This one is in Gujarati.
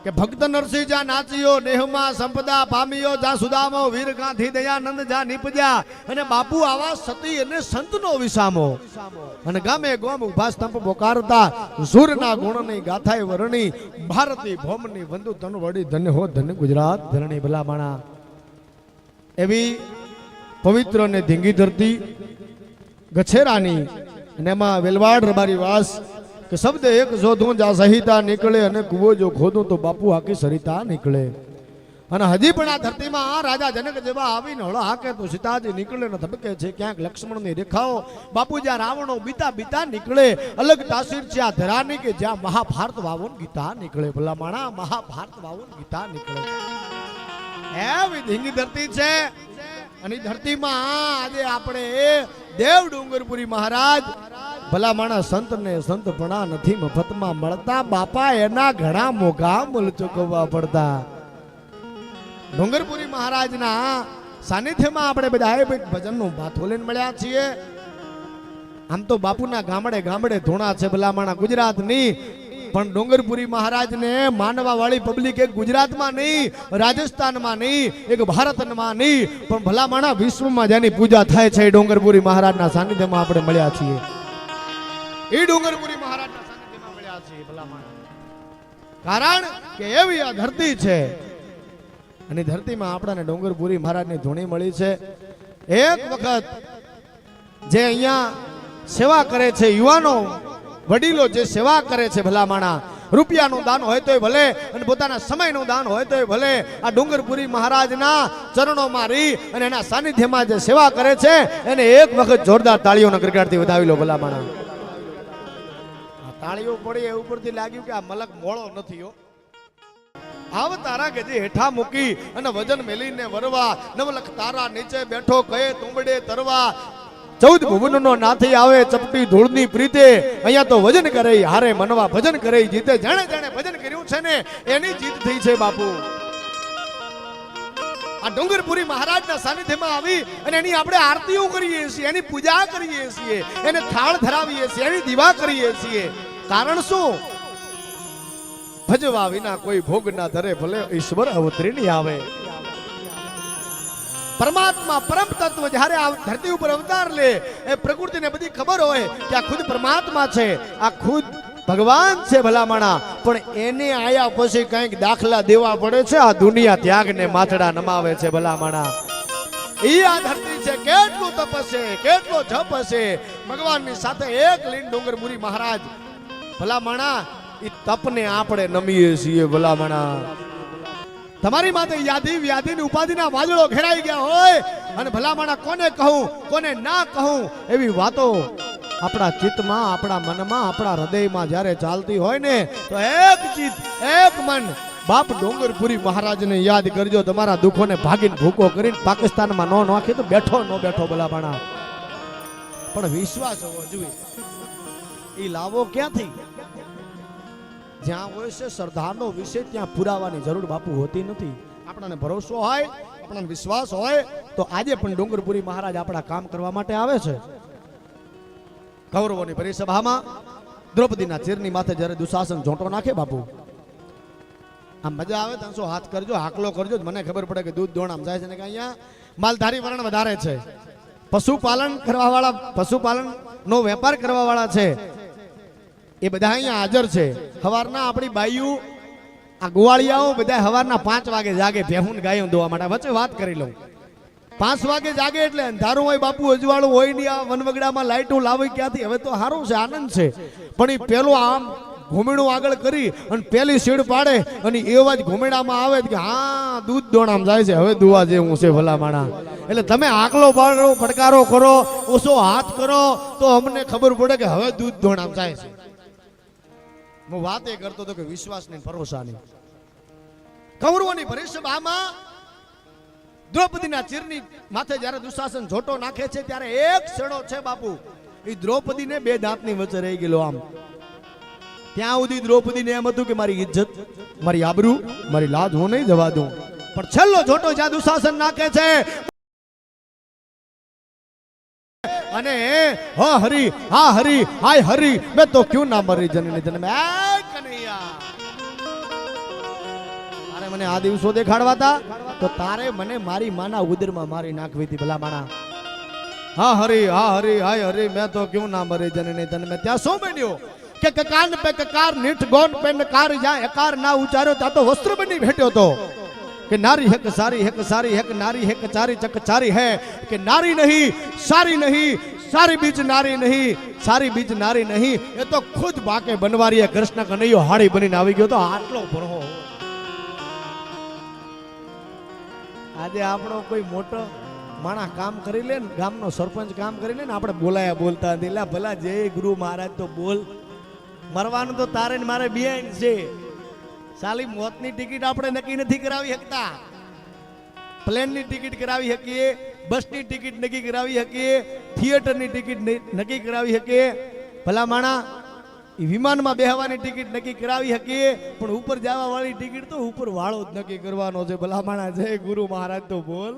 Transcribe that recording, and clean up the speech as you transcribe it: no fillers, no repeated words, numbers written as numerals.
કે ભક્ત નરસિંહ જા નાચ્યો દેહમાં સંપદા પામ્યો જા સુદામો વીર ગાંધી દયાનંદ જા નીપજ્યા અને બાપુ આવા સતી અને સંતનો વિસામો અને ગામે ગોમ ઉભા સ્તંભ બોકારતા સૂરના ગુણની ગાથાએ વરણી ભારતી ભોમની વંદુ તન વડી ધન્ય હો ધન્ય ગુજરાત ધરણી ભલા માણા એવી પવિત્ર અને ધીંગી ધરતી ગછેરાની અને એમાં વેલવાડ રબારી વાસ કે શબ્દ એક શોધું જા સહિતા નીકળે અને કુવો જો ખોદું તો બાપુ હાકી સરિતા નીકળે અને હજી પણ આ ધરતીમાં આ રાજા જનક જેવા આવીને હળો હાકે તો સીતાજી નીકળે ને ધબકે છે ક્યાંક લક્ષ્મણની રેખાઓ બાપુ જ્યાં રાવણો બીતા બીતા નીકળે અલગ તાસીર છે આ ધરાની કે જ્યાં મહાભારત વાવન ગીતા નીકળે ભલા માણા મહાભારત વાવન ગીતા નીકળે એવી ધીંગી ધરતી છે અને ધરતીમાં આજે આપણે દેવ ડુંગરપુરી મહારાજ ભલા માણા સંત ને સંતપણા નથી મફતમાં મળતા બાપા એના ઘણા મોઘા મૂલ ચૂકવવા પડતા ડુંગરપુરી મહારાજના સાનિધ્યમાં આપણે બધા ભજનનું ભાથો લઈને મળ્યા છીએ આમ તો બાપુના ગામડે ગામડે ધૂણા છે ભલા માણા ગુજરાતની પણ ડુંગરપુરી મહારાજને માનવા વાળી પબ્લિક એક ગુજરાતમાં નહીં રાજસ્થાનમાં નહીં એક ભારતમાં નહીં પણ ભલા માણા વિશ્વમાં જેની પૂજા થાય છે એ ડુંગરપુરી મહારાજના સાનિધ્યમાં આપણે મળ્યા છીએ એ ડુંગરપુરી મહારાજના સાનિધ્યમાં મળ્યા છીએ ભલા માણા કારણ કે એવી આ ધરતી છે અને ધરતીમાં આપણને ડુંગરપુરી મહારાજની ધૂણી મળી છે એક વખત જે અહીંયા સેવા કરે છે યુવાનો વડીલો જે સેવા કરે છે ભલા માણા રૂપિયાનું દાન હોય તોય ભલે અને પોતાના સમયનું દાન હોય તોય ભલે આ ડુંગરપુરી મહારાજના ચરણોમાં રહી અને એના સાનિધ્યમાં જે સેવા કરે છે એને એક વખત જોરદાર તાળીઓના ગરગડાટથી વધાવી લો ભલા માણા તાળીઓ પડી એ ઉપરથી લાગ્યું કે આ મલક મોળો નથી હો આવ તારા ગજે હેઠા મૂકી અને વજન મેલીને વરવા નવલખ તારા નીચે બેઠો કહે તુંબડે તરવા 14 ભુવનનો નાથી આવે ચપટી ધૂળની પ્રીતે અહીંયા તો વજન કરે હારે મનવા ભજન કરે જીતે જાણે જાણે ભજન કર્યું છે ને એની જીત થઈ છે બાપુ આ ડુંગરપુરી મહારાજના સાનિધ્યમાં આવી અને એની આપણે આરતીઓ કરીએ છીએ એની પૂજા કરીએ છીએ એને થાળ ધરાવીએ છીએ એની દીવા કરીએ છીએ કારણ શું ભજવા વિના કોઈ ભોગ ના ધરે ભલે ઈશ્વર અવતરી નહીં આવે પરમાત્મા પરમ તત્વ જ્યારે આ ધરતી ઉપર અવતાર લે એ પ્રકૃતિને બધી ખબર હોય કે આ ખુદ પરમાત્મા છે આ ખુદ ભગવાન છે ભલા માણા પણ એને આયા પછી કંઈક દાખલા દેવા પડે છે આ દુનિયા ત્યાગને માથડા નમાવે છે ભલા માણા ઈ આ ધરતી છે કેટલું તપ હશે કેટલો જપ હશે ભગવાનની સાથે એક લીન ડુંગરપુરી મહારાજ ભલા માણા ઈ તપને આપણે નમીએ છીએ ભલા માણા તમારી માથે યાદી વ્યાધિની ઉપાધિના વાજળો ઘેરાઈ ગયા હોય અને ભલામણા કોને કહું કોને ના કહું એવી વાતો આપણા ચિત્તમાં આપણા મનમાં આપણા હૃદયમાં જ્યારે ચાલતી હોય ને તો એક ચિત્ત એક મન બાપ ડુંગરપુરી મહારાજને યાદ કરજો તમારા દુઃખોને ભાગીને ભૂકો કરીને પાકિસ્તાનમાં નો નાખી તો બેઠો નો બેઠો ભલામણા પણ વિશ્વાસ હોવો જોઈએ એ લાવો ક્યાંથી જ્યાં હોય છે શ્રદ્ધાનો વિષય ત્યાં પુરાવાની જરૂર બાપુ હોતી નથી આપણને ભરોસો હોય આપણને વિશ્વાસ હોય તો આજે પણ ડુંગરપુરી મહારાજ આપણા કામ કરવા માટે આવે છે કૌરવોની પરિસભામાં દ્રૌપદીના ચીરની માથે જ્યારે દુશાસન ઝોંટો નાખે બાપુ આમ મજા આવે તો હાથ કરજો હાકલો કરજો મને ખબર પડે કે દૂધ દોણ આમ જાય છે ને કે અહીંયા માલધારી વર્ણ વધારે છે પશુપાલન કરવા વાળા પશુપાલન નો વેપાર કરવા વાળા છે એ બધા અહીંયા હાજર છે સવારના આપણી બાઈઓ આ ગોવાળિયાઓ બધા સવારના 5 વાગે જાગે ભેહું ગાયું દોવા માટે વચ્ચે વાત કરી લઉં 5 વાગે જાગે એટલે અંધારું હોય બાપુ અજવાળું હોય નહીં આ વનવગડામાં લાઈટો લાવી ક્યાંથી હવે તો સારું છે આનંદ છે પણ એ પેલો આમ ઘૂમેડું આગળ કરી અને પેલી સીડ પાડે અને એવા જ ઘૂમેડામાં આવે કે હા દૂધ દોણામ જાય છે હવે દુવા જેવું છે ભલા માણા એટલે તમે આકલો પાડો ફટકારો કરો ઓછો હાથ કરો તો અમને ખબર પડે કે હવે દૂધ દોણામ જાય છે હું વાત એ કરતો હતો કે વિશ્વાસની ભરોસાની કૌરવોની પરિસભામાં દ્રૌપદીના ચીરની માથે જ્યારે દુશાસન ઝોટો નાખે છે ત્યારે એક છેડો છે બાપુ એ દ્રૌપદીને 2 દાંતની વચ્ચે રહી ગયેલો આમ ત્યાં સુધી દ્રૌપદીને એમ હતું કે મારી ઇજ્જત મારી આબરૂ મારી લાજ હું નહીં જવા દઉં પણ છેલ્લો ઝોટો જ્યાં દુશાસન નાખે છે અને હા હરી હા હરી હાય હરી મેં તો ક્યું ના મરી જનની જન્મ એ કનૈયા મને આ દિવસો દેખાડવાતા તો તારે મને મારી માના ઉદરમાં મારી નાખવી હતી ભલા માણા. હા હરી હાય હરી મેં તો ક્યું ના મરી જનની તને મેં ત્યાં શું બન્યો કે કકાન પે કકાર નીઠ ગોન પે નકાર જ્યાં એકાર ના ઉચાર્યો ત્યાં તો વસ્ત્ર બની ભેટ્યો તો કે નારી હેક સારી હેક નારી હેક ચારી ચક ચારી હે કે નારી નહીં સારી બીજ નારી નહીં સારી બીજ નારી નહીં એ તો ખુદ બાકે બનવારી કૃષ્ણ કનૈયો હાડી બનીને આવી ગયો તો આટલો ભણો. આજે આપણો કોઈ મોટો માણા કામ કરી લે ને ગામનો સરપંચ કામ કરી લે ને આપણે બોલાયા બોલતા નથી ભલા જય ગુરુ મહારાજ તો બોલ. મરવાનું તો તારે ને મારે બિહાઈન્ડ છે. સાલી મોતની ટિકિટ આપણે નક્કી નથી કરાવી શકતા. પ્લેનની ટિકિટ કરાવી શકીએ, બસની ટિકિટ નક્કી કરાવી શકીએ, થિયેટરની ટિકિટ નક્કી કરાવી શકીએ, ભલા માણા વિમાનમાં બેહવાની ટિકિટ નક્કી કરાવી શકીએ, પણ ઉપર જવા વાળી ટિકિટ તો ઉપર વાળો જ નક્કી કરવાનો છે. ભલા માણા જય ગુરુ મહારાજ તો બોલ.